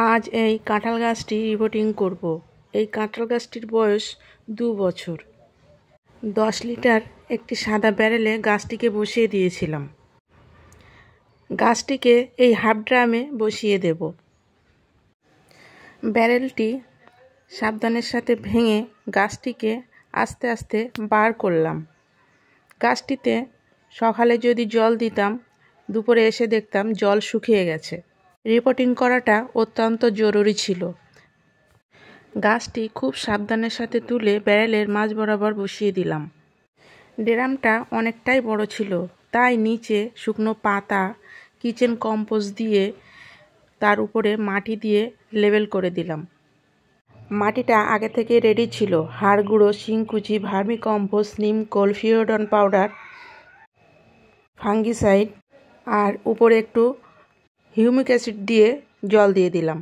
আজ এই কাঁঠাল গাছটি রিপোর্টিং করব। এই কাঁঠাল গাছটির বয়স 2 বছর। 10 লিটার একটি সাদা ব্যারেলে গাছটিকে বসিয়ে দিয়েছিলাম। গাছটিকে এই হাফ ড্রামে বসিয়ে দেব। ব্যারেলটি সাবধানের সাথে ভেঙে গাছটিকে আস্তে আস্তে বার করলাম। গাছটিতে সকালে যদি জল দিতাম, দুপুরে এসে দেখতাম জল শুকিয়ে গেছে। রিপোর্টিং করাটা অত্যন্ত জরুরি ছিল। গাছটি খুব সাবধানের সাথে তুলে ব্যারেলের মাঝ বরাবর বসিয়ে দিলাম। ড্রামটা অনেকটাই বড় ছিল, তাই নিচে শুকনো পাতা, কিচেন কম্পোস্ট দিয়ে তার উপরে মাটি দিয়ে লেবেল করে দিলাম। মাটিটা আগে থেকে রেডি ছিল। হাড় গুঁড়ো, শিংকুচি, ভার্মি কম্পোস্ট, নিমকোল, ফিওডন পাউডার, ফাঙ্গিসাইড আর উপরে একটু হিউমিক অ্যাসিড দিয়ে জল দিয়ে দিলাম।